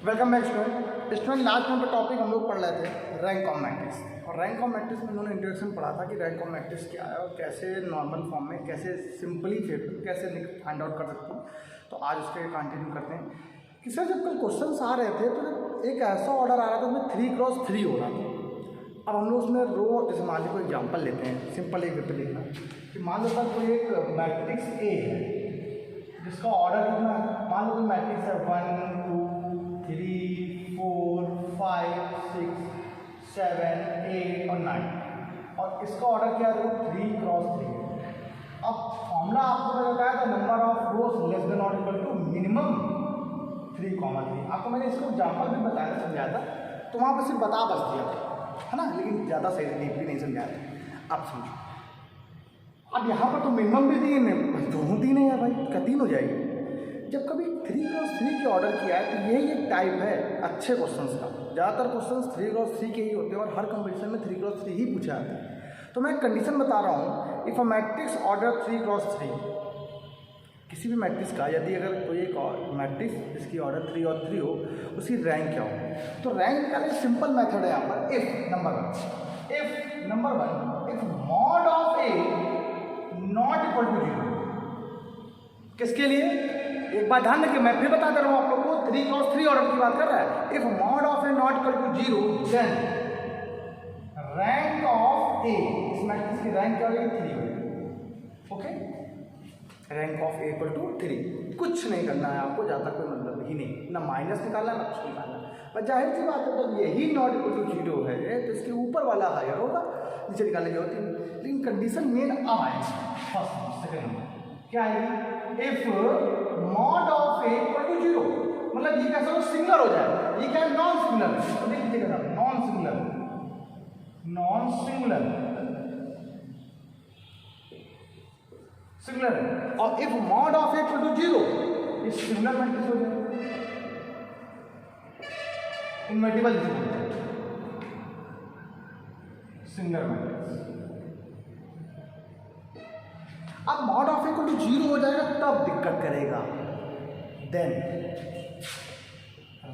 Welcome back student last में topic हम लोग पढ़ रहे थे रैंक ऑफ मैट्रिक्स। और रैंक ऑफ मैट्रिक्स में उन्होंने इंट्रोडक्शन पढ़ा था कि रैंक ऑफ मैट्रिक्स क्या है और कैसे नॉर्मल फॉर्म में कैसे सिंपली कैसे फाइंड आउट कर सकते हैं। तो आज उसके कंटिन्यू करते हैं कि सर जब कल क्वेश्चन आ रहे थे तो एक ऐसा ऑर्डर आ रहा था उसमें 3x3 हो रहा था। अब हम लोग उसमें रो, जैसे मान लीजिए कोई एग्जाम्पल लेते हैं, सिंपल एक पे लिखना कि मान लो सर कोई एक मैट्रिक्स ए है जिसका ऑर्डर कितना है। मान लो कोई मैट्रिक्स है 1 2 3 4 5 6 7 8 और 9 और इसका ऑर्डर क्या है 3x3 है। अब फॉर्मूला आपको बताया था number of rose less than और इक्वल टू मिनिमम 3, आपको मैंने इसको एग्जाम्पल भी बताया समझाया था, तो वहाँ पर सिर्फ बता बस दिया था, है ना, लेकिन ज़्यादा सही डीपली नहीं समझाया था। अब समझो, अब यहाँ पर तो मिनिमम भी तीन है, दोनों तीन है यार भाई, तीन हो जाएगी। जब कभी 3x3 के ऑर्डर किया है तो यही एक टाइप है अच्छे क्वेश्चंस का। ज़्यादातर क्वेश्चंस 3x3 के ही होते हैं और हर कंपटीशन में 3x3 ही पूछा जाता है। तो मैं कंडीशन बता रहा हूँ, if a matrix order 3x3, किसी भी मैट्रिक्स का यदि अगर कोई एक मैट्रिक्स जिसकी ऑर्डर 3 और 3 हो, उसकी रैंक क्या हो। तो रैंक निकालने का सिंपल मेथड है यहाँ पर, if number one if mod of A not equal to 0। किसके लिए, एक बात ध्यान रखिए, मैं फिर बता दे रहा हूँ आप लोग को, 3x3 ऑर्डर की बात कर रहा है। If mod of A not equal to 0 then rank of A, इस मैट्रिक्स की रैंक क्या होगी 3 होगी। Okay, rank of A equal to 3, कुछ नहीं करना है आपको, ज़्यादा कोई मतलब ही नहीं, ना माइनस निकालना ना कुछ निकालना। पर जाहिर सी बात है जब यही नॉट इक्वल टू 0 है तो इसके ऊपर वाला हायर होगा, नीचे निकालने की होती है। लेकिन कंडीशन मेन अब आएगी फर्स्ट सेकेंड नंबर क्या आएगी, if mod of A equal to 0, मतलब ये कैसा हो, सिंगुलर हो जाए, ये क्या है नॉन सिंगुलर, तो देख लीजिएगा नॉन सिंगुलर सिंगुलर है। और if mod of A equal to 0, ये सिंगुलर मैट्रिक्स हो जाए, इनवर्टिबल सिंगुलर मैट्रिक्स। अब मॉड ऑफ इक्वल टू 0 हो जाएगा तब दिक्कत करेगा। देन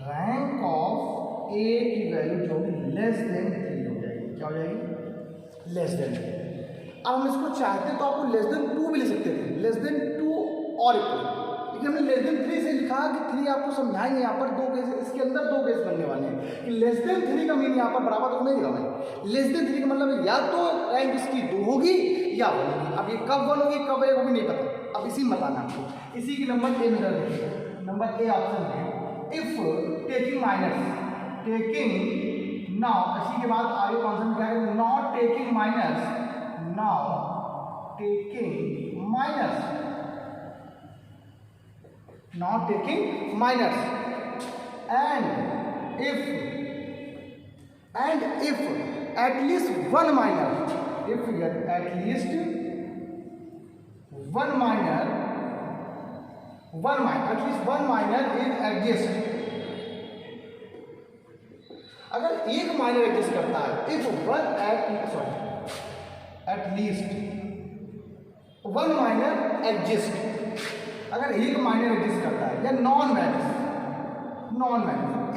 रैंक ऑफ ए की वैल्यू जो होगी लेस देन 3 हो जाएगी। क्या हो जाएगी, लेस देन 3। अब हम इसको चाहते तो आपको लेस देन 2 भी ले सकते थे, लेस देन 2 और इक्वल, लेकिन हमने लेस देन 3 से लिखा कि 3 आपको समझाएंगे यहाँ पर 2 केस, इसके अंदर 2 केस बनने वाले हैं कि लेस देन 3 का मीन यहाँ पर बराबर तो नहीं होगा। लेस देन 3 का मतलब या तो रैंक इसकी 2 होगी या 1 होगी। अब ये कब 1 होगी कब 1 होगी नहीं पता, अब इसी में बताना आपको। इसी की नंबर ए में डाल दीजिए, नंबर ए ऑप्शन है if taking minus taking now, इसी के बाद आगे कॉन्सेप्ट क्या है, not taking minus, now taking minus and if at least one minor, if at least one minor is adjust, अगर एक माइनर एडजस्ट करता है, if one at least one minor adjust, अगर एक माइनर एडजस्ट करता है या नॉन मैच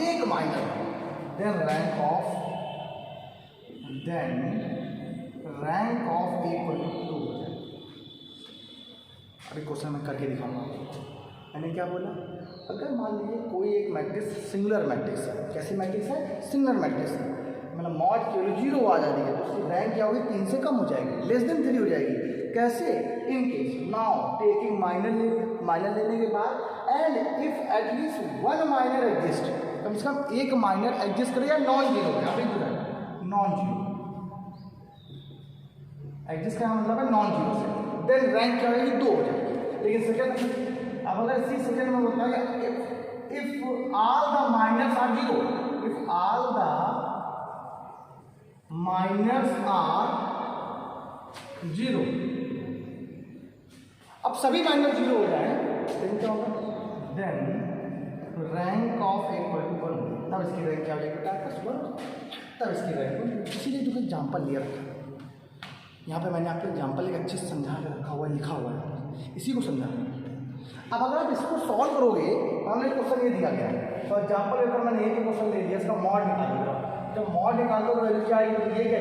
एक minor, then rank of equal to 2 हो जाए। अभी क्वेश्चन में करके दिखाऊंगा। मैंने क्या बोला, अगर मान लीजिए कोई एक मैट्रिक्स सिंगुलर मैट्रिक्स है, कैसी मैट्रिक्स है, सिंगुलर मैट्रिक्स है, मतलब मॉड की वैल्यू 0 आ जाती है तो उसकी रैंक क्या होगी 3 से कम हो जाएगी, लेस देन 3 हो जाएगी। कैसे, in case now taking minor लेने के बाद and if at least one minor adjust, कम से कम एक माइनर एडजस्ट करेगा non zero, non zero adjust का मतलब है नॉन जीरो से, देन रैंक क्या होगी 2 हो जाएगी। लेकिन सेकेंड, अब अगर इसी सेकेंड में बताया if all the minors are 0, if all the minors are 0, अब सभी माइनर 0 हो जाए देन क्या होगा, then rank of equal to 1, तब इसकी रैंक क्या हो जाएगी तब इसकी रैंक। इसीलिए जो एग्जाम्पल लिया रखा यहाँ पे मैंने आपको एग्जाम्पल एक अच्छे से समझा के रखा हुआ है, लिखा हुआ है, इसी को समझा। अब अगर आप इसको सॉल्व करोगे, हमने क्वेश्चन ये दिया गया है, फॉर एग्जाम्पल अगर मैंने एक क्वेश्चन ले लिया, इसका मॉड निकालो, जब मॉड निकाल दो तो वैल्यू क्या आएगी, ये क्या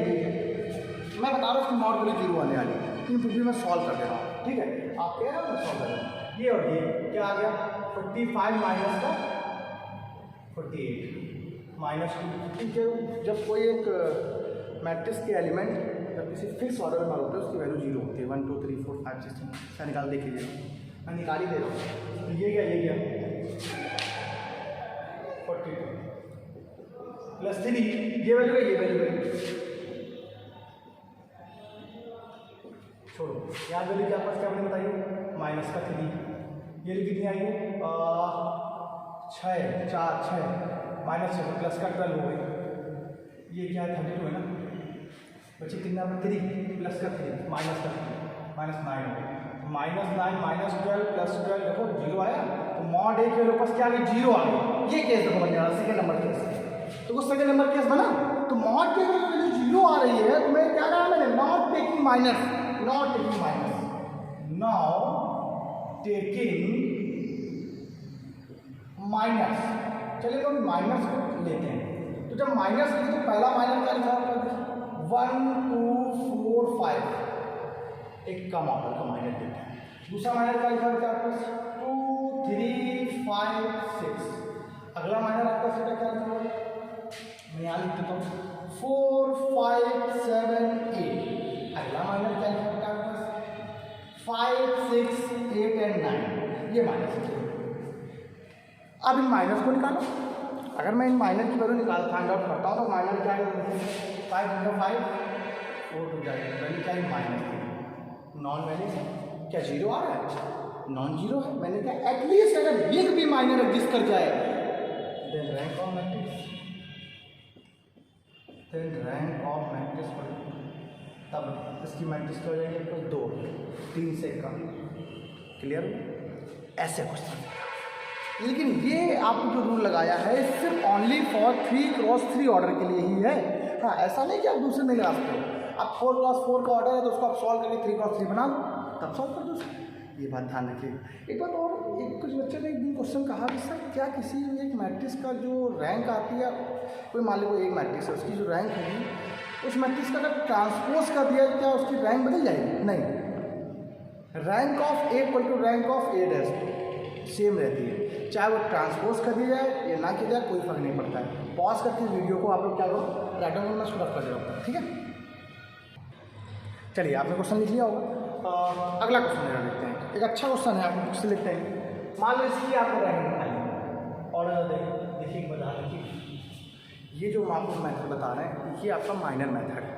मैं बता रहा हूँ इसकी मॉड वैल्यू 0 आने वाली है, लेकिन फिर भी मैं सॉल्व कर दे रहा हूँ, ठीक है। आप कह रहे हो मैं सॉल्व कर रहा हूँ, ये और ये क्या आ गया 45 माइनस का 48 माइनस 2। जब कोई एक मैट्रिक्स के एलिमेंट जब किसी फिक्स ऑर्डर में होते हैं उसकी वैल्यू 0 होती है, 1 2 3 4 5 6 7 निकाल देख लीजिए, मैं निकाल ही दे रहा हूँ। तो ये क्या 42 प्लस 3, ये वैल्यू है, ये वैल्यू है, छोड़ो यहाँ वैल्यू क्या पास क्या मैंने बताइए माइनस का 3, ये कितनी आई है 6 4 6 माइनस 6 प्लस का 12 हो गई, ये क्या है 32 है ना बच्चे, कितना 3 प्लस का 3 माइनस का 3 माइनस 9 हो गई, माइनस 9 माइनस 12 प्लस 12 देखो 0 आया, तो मॉड ए के ऊपर क्या आ गई 0 आ गई। ये केस देखो बन जा रहा सेकंड नंबर केस, तो वो सेकंड नंबर केस बना, तो मॉड के वैल्यू 0 आ रही है, तो मैं क्या कहा मैंने not taking minus, not taking minus, now taking minus. चलिए तो माइनस को लेते हैं, तो जब माइनस लेते तो पहला माइनस क्या लिखा होगा 1 2 4 5, एक कम ऑर्डर का माइनस देते हैं, दूसरा माइनस क्या लिखा होगा आपके पास 2 3 5 6, अगला माइनस आपका सेटा क्या लिखा होगा, मैं यहाँ लिख देता हूँ 4 5 7 8, अगला माइनस क्या लिखा होगा आपके पास 5 6 8 एंड 9, ये माइनस है। अब इन माइनस को निकालो, अगर मैं इन माइनस की वैल्यू निकाल फाइंड आउट करता हूँ तो माइनस क्या है 5 × 5 4 हो जाएगा, वैल्यू क्या है माइनस, नॉन वैल्यू क्या 0 आ रहा है, नॉन 0 है, मैंने क्या एटलीस्ट अगर एक भी माइनर एग्जिस्ट कर जाए then rank of matrix, then rank of matrix, तब इसकी मैट्रिक्स क्या हो जाएगी आपको 2 3 से कम, क्लियर, ऐसे क्वेश्चन। लेकिन ये आपने जो रूल लगाया है सिर्फ ओनली फॉर 3x3 ऑर्डर के लिए ही है, हाँ ऐसा नहीं कि आप दूसरे नहीं लगा सकते हो, आप 4x4 का ऑर्डर है तो उसको आप सॉल्व करके 3x3 बना लो तब सॉल्व कर दो, ये बात ध्यान रखिए। एक बात और, एक कुछ बच्चे ने एक दिन क्वेश्चन कहा कि सर क्या किसी एक मैट्रिक्स का जो रैंक आती है, कोई मान लो एक मैट्रिक्स है उसकी जो रैंक होगी उस मैट्रिक्स का अगर ट्रांसपोज कर दिया क्या उसकी रैंक बदल जाएगी, नहीं, rank of A equal to rank of A dash same रहती है, चाहे वो ट्रांसपोज कर दिया जाए या ना किया जाए कोई फर्क नहीं पड़ता है। पॉज करके वीडियो को आप लोग क्या करो राइट में मैं उसको रख कर दे रहा हूँ, ठीक है। चलिए आपने क्वेश्चन लिख लिया होगा, अगला क्वेश्चन मेरा देखते हैं, एक अच्छा क्वेश्चन है, आप बुक से लिखते हैं, मान लो इसकी आपको रैंक निकाली और देखिए बता देखिए ये जो हम आपको मैथड बता रहे हैं ये आपका माइनर मैथड है,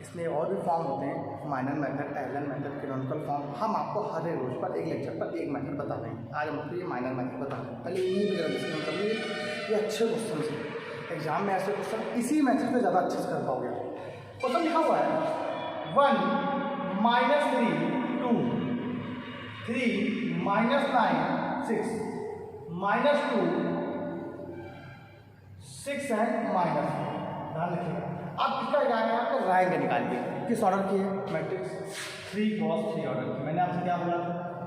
इसमें और भी फॉर्म होते हैं, minor method, Allen method, canonical form, हम आपको हर एक रोज पर एक लेक्चर पर एक मेथड बता रहे हैं। आज हम आपको ये माइनर मेथड बता रहे हैं, पहले ये भी डिस्कस कर लीजिए, ये अच्छे क्वेश्चन है, एग्जाम में ऐसे क्वेश्चन इसी मेथड से ज़्यादा अच्छे से कर पाओगे। क्वेश्चन लिखा हुआ है 1 -3 2 3 -9 6 -2 6 एंड माइनस, ध्यान रखिएगा। अब इसका क्या है आपको रैंक निकालिए, किस ऑर्डर की है मैट्रिक्स 3x3 ऑर्डर की। मैंने आपसे क्या बोला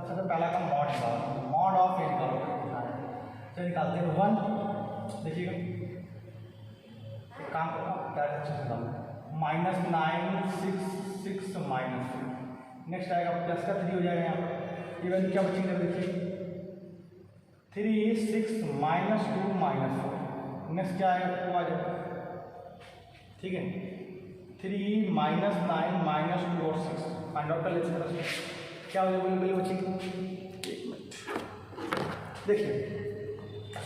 सबसे पहला का मॉड निकालो, मॉड ऑफ ए निकालो, चलिए निकालते हैं 1, देखिएगा काम करो क्या अच्छे से निकालो, -9 6 6 -2, नेक्स्ट आएगा प्लस का 3 हो जाएगा यहाँ पर, ये वैल्यू क्या बचेंगे देखिए 3 6 -2 -4, नेक्स्ट क्या आएगा आपको आ जाएगा, ठीक है 3 -9 -2 और 6 फाइंड आउट कर लेते हैं क्या हो जाएगा वैल्यू बचेगी, एक मिनट देखिए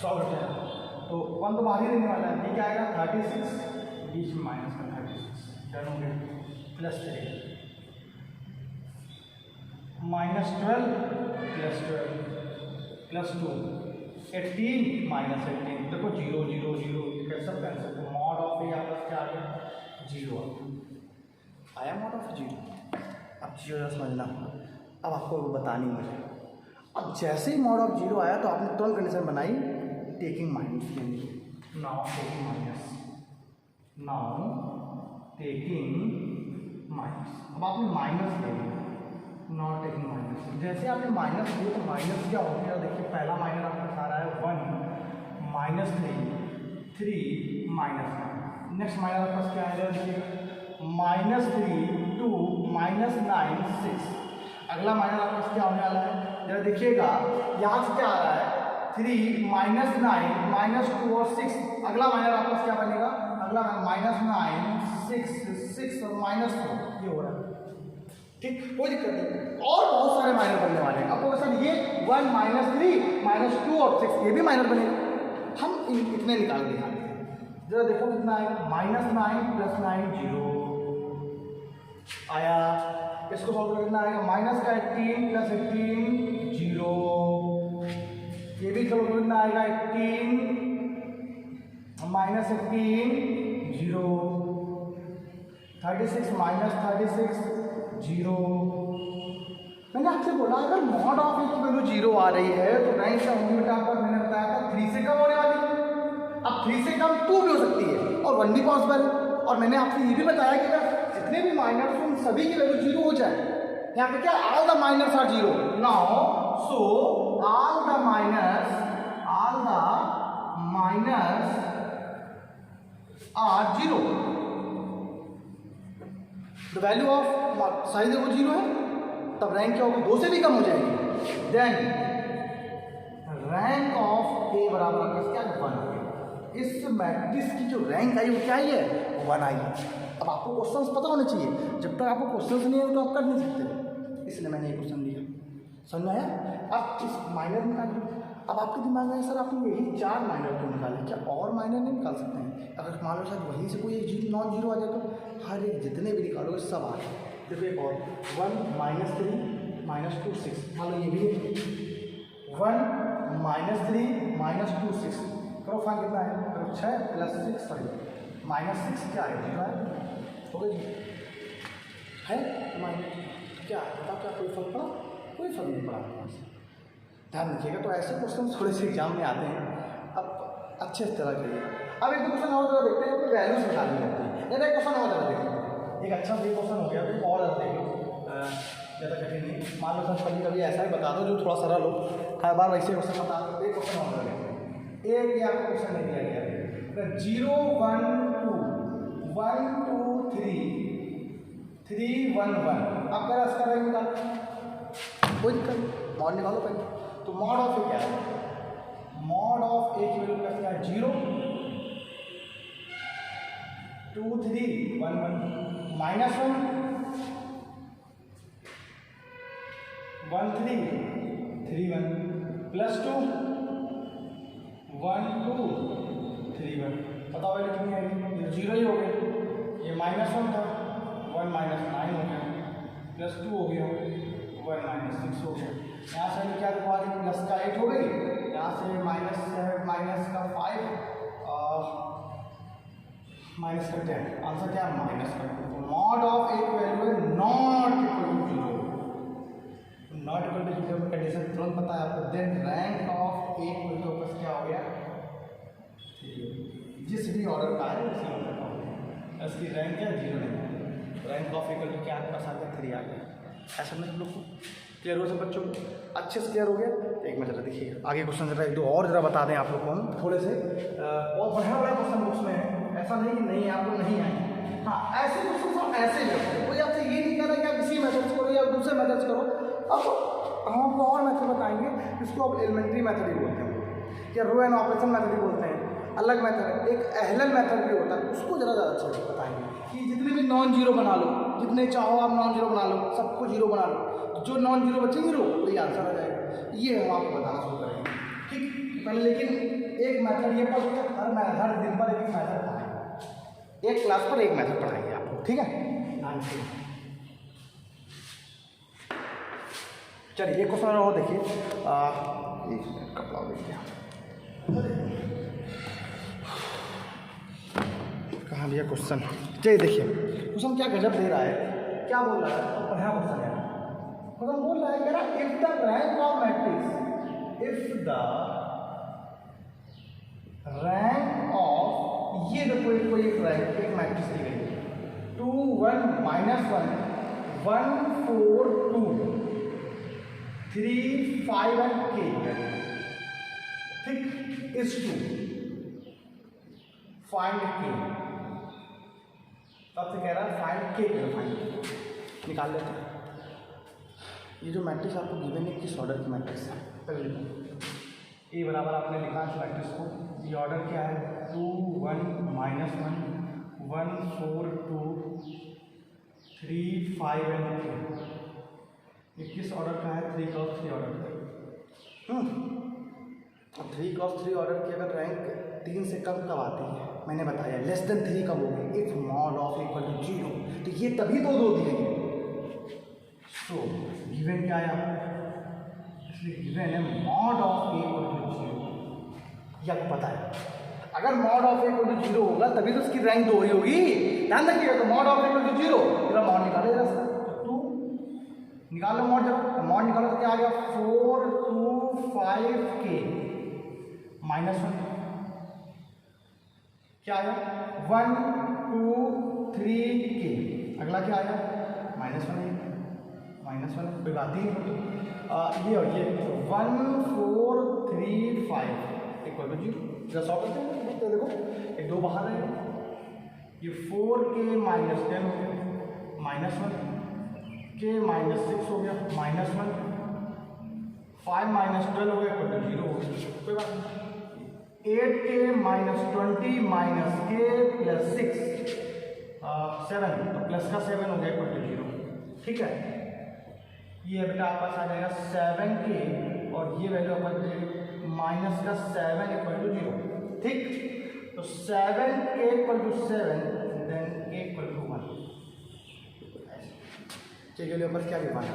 सॉल्व करते हैं, तो 1 तो बाहर ही देने वाला है, ये क्या आएगा 36 बीच में माइनस का 36 डन हो गया, +3 -12 +2 18 -18, देखो 0 0 0 कैसे कैंसिल, तो मॉड ऑफ ए यहाँ पर क्या आ गया 0 आया, मॉड ऑफ 0। अब 0 समझना, अब आपको बतानी मुझे, अब जैसे ही मॉड ऑफ 0 आया तो आपने तुरंत कंडीशन बनाई टेकिंग माइनस के लिए, now taking minus, now taking minus, अब आपने माइनस ले लिया, नॉट टेकिंग माइनस। जैसे आपने माइनस दिया तो माइनस क्या हो गया, देखिए पहला माइनस आपका आ रहा है 1 माइनस 3 माइनस 9। नेक्स्ट माइनस आपके पास क्या आएगा, देखिए -3 2 -9 6। अगला माइनस आपके पास क्या होने वाला है, जरा देखिएगा यहाँ से क्या आ रहा है 3 -9 -2 और 6। अगला माइनस आपके पास क्या बनेगा, अगला -9 6 और -4 ये हो रहा है। ठीक, कोई दिक्कत नहीं, और बहुत सारे माइनर बनने वाले हैं आपको। सर ये 1 -3 -2 और 6 ये भी माइनर बनेगा। हम इतने निकाल दें, जरा देखो कितना आएगा, -9 + 9 0 आया। इसको सॉल्व करना आएगा -18 + 18 0। ये भी सॉल्व करना आएगा 18 -18 0। 36 -36 0। मैंने आपसे बोला अगर मॉड ऑफ ए की वैल्यू 0 आ रही है तो रैंक क्या होगी बेटा, आपको मैंने बताया था 3 से कम होने वाली है। अब 3 से कम 2 भी हो सकती है और 1 भी पॉसिबल है। और मैंने आपसे ये भी बताया कि अगर जितने भी माइनर्स उन सभी की वैल्यू 0 हो जाए। यहाँ पे क्या, all the minors are 0 now, so all the minors are 0। The value of size देखो 0 है, तब रैंक क्या होगी, 2 से भी कम हो जाएगी। देन रैंक ऑफ ए बराबर क्या 1 हो गया। इस मैट्रिक्स की जो रैंक आई वो क्या आई है, 1 आई है। अब आपको क्वेश्चंस पता होने चाहिए, जब तक आपको क्वेश्चंस नहीं है तो आप कर नहीं सकते, इसलिए मैंने ये क्वेश्चन दिया। समझ में आया। अब इस माइनर निकालिए। अब आपके दिमाग में सर आपने यही 4 माइनर क्यों निकाले, क्या और माइनर नहीं निकाल सकते हैं? अगर मान लो शायद वहीं से कोई एक नॉन जीरो आ जाए तो हर एक जितने भी निकालोगे सब आ जाए। देखो एक और 1 -3 -2 6, मान लो ये भी 1 -3 -2 6 करो, फाइन कितना है, 6 + 6 -6 क्या है, कितना है हो गया जी है माइनस क्या बताओ, क्या कोई फर्क पड़ा, कोई फर्क नहीं पड़ा आपके पास। ध्यान रखिएगा। तो ऐसे क्वेश्चन थोड़े से एग्जाम में आते हैं, अब अच्छे से तरह करिएगा। अब एक दो क्वेश्चन और जरा देखते हैं, अपनी वैल्यूज निकालनी होती है। एक क्वेश्चन और जरा देखिए, एक अच्छा भी क्वेश्चन हो गया, तो और जरा देख लो, ज़्यादा कठिन नहीं। मान लो सर कभी कभी ऐसा ही बता दो जो थोड़ा सरल हो, हर बार वैसे क्वेश्चन बता दो। एक क्वेश्चन और जरा देखिए, एक ये आपको क्वेश्चन नहीं दिया गया, 0 1 2 1 2 3 3 1 1। अब क्या इसका रैंक निकालो, कोई दिक्कत नहीं, मॉड निकालो पहले। तो मॉड ऑफ ए क्या है, मॉड ऑफ ए की वैल्यू क्या है, 0 2 3 1 1 -1 1 3 3 1 +2 1 2 3 1। बताओ वैल्यू कितनी आएगी, ये 0 ही हो गया, ये -1 था, 1 -9 हो गया, +2 हो गया, 1 -6 हो गया। यहाँ से क्या दिखा दी, प्लस का 8 हो गई, यहाँ से माइनस का 5 माइनस का 10, आंसर क्या है माइनस का 2। तो मॉड ऑफ ए की वैल्यू है not equal to 0, not equal to 0 का कंडीशन तुरंत पता है आपको। देन रैंक ऑफ ए की वैल्यू वापस क्या हो गया 3, जिस भी ऑर्डर का है उसी ऑर्डर का हो गया, इसकी रैंक क्या 0 नहीं, रैंक ऑफ इक्वल टू क्या आपके पास आ गया 3 आ गया। ऐसा में हम लोग को क्लियर हो सब बच्चों को, अच्छे से क्लियर हो गया। एक मिनट जरा देखिए आगे क्वेश्चन जरा एक दो और जरा बता दें आप लोग को हम थोड़े से, बहुत बढ़िया वाला क्वेश्चन बुक्स में है, ऐसा नहीं कि नहीं आप लोग नहीं आए। हाँ ऐसे क्वेश्चन सब ऐसे ही होते हैं, कोई आपसे ये नहीं कह रहा कि आप इसी मेथड से करो या दूसरे मेथड से करो। अब हम आपको और मेथड बताएंगे, इसको अब एलिमेंट्री मेथड ही बोलते हैं या रो एंड ऑपरेशन मेथड ही बोलते हैं, अलग मेथड है। एक एहलन मेथड भी होता है, उसको ज़रा अच्छे से बताएंगे कि जितने भी नॉन जीरो बना लो, जितने चाहो आप नॉन जीरो बना लो, सबको जीरो बना लो, जो नॉन जीरो बचे जीरो वही आंसर आ जाएगा। ये हम आपको बताना शुरू करेंगे, ठीक पहले। लेकिन एक मेथड ये पढ़ हर दिन पर एक मेथड पढ़ाएंगे, एक क्लास पर एक मेथड पढ़ाएंगे आपको, ठीक है। चलिए एक क्वेश्चन और देखिए, कपड़ा देखिए कहाँ दिया क्वेश्चन, चलिए देखिए क्वेश्चन क्या गजब दे रहा है, क्या बोल रहा है, बढ़िया क्वेश्चन है। क्वेश्चन बोल रहा है कह रहा if the rank of matrix, if the rank of, ये देखो कोई एक रैंक एक मैट्रिक्स दी गई 2 1 -1 1 4 2 3 5 एंड k, ठीक, इज टू फाइंड k। सबसे कह रहा है फाइंड k, फाइंड निकाल लेते हैं। ये जो मैट्रिक्स आपको गिवन है किस ऑर्डर की मैट्रिक्स है, पहले ए बराबर आपने लिखा इस मैट्रिक्स को, ये ऑर्डर क्या है 2 1 -1 1 4 2 3 5 एंड 3। ये किस ऑर्डर का है, 3 क्रॉस 3 ऑर्डर का। 3 क्रॉस 3 ऑर्डर की अगर रैंक 3 से कम कब आती है, मैंने बताया लेस देन 3 कब होगी, if mod of equal to 0। तो ये तभी दो दिए गए। सो गिवन क्या है आपको, इसलिए गिवन है mod of A equal to 0। यह पता है अगर mod of A equal to 0 होगा तभी तो उसकी रैंक 2 ही होगी, ध्यान रखिएगा। तो mod of A equal to 0, मेरा मॉड निकाले जरा, तो 2 निकाल लो मॉड, जब मॉड निकालो तो क्या आ गया 4 2 5 k -1, क्या आया 1 2 3 k, अगला क्या आया -1 -1, कोई बात ही नहीं। ये और ये 1 4 3 5 इक्वल टू 0। जरा सॉल्व करते हैं, तो देखो एक 2 बाहर है, ये 4k -10 हो गया -1, k -6 हो गया -1, 5 -12 हो गया इक्वल टू 0 हो गया, कोई बात नहीं। 8k -20 k + 6 7, तो प्लस का 7 हो गया इक्वल टू 0, ठीक है। ये बेटा आपस आ जाएगा 7k और ये वैल्यू अपन माइनस का 7 इक्वल टू 0, ठीक। तो 7k equal to 7 then k equal to 1, के लिए ऊपर क्या लिखा है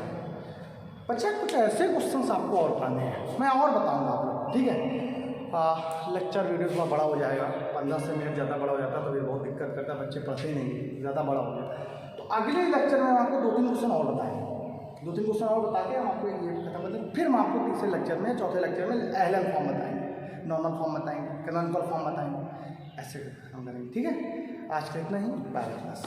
बच्चा। कुछ ऐसे क्वेश्चंस आपको और पढ़ने हैं, मैं और बताऊंगा आप लोग, ठीक है। लेक्चर वीडियो थोड़ा बड़ा हो जाएगा, 15 से मिनट ज़्यादा बड़ा हो जाता तो भी बहुत दिक्कत करता, बच्चे पढ़ते नहीं, ज़्यादा बड़ा हो गया। तो अगले लेक्चर में आपको 2-3 क्वेश्चन और बताएंगे, 2-3 क्वेश्चन और बता के हम आपको ये खत्म करते हैं। फिर हम आपको तीसरे लेक्चर में, चौथे लेक्चर में एलन फॉर्म बताएंगे, नॉर्मल फॉर्म बताएंगे, कैनोनिकल फॉर्म बताएंगे, ऐसे खत्म करेंगे, ठीक है। आज का इतना ही, बाय क्लास।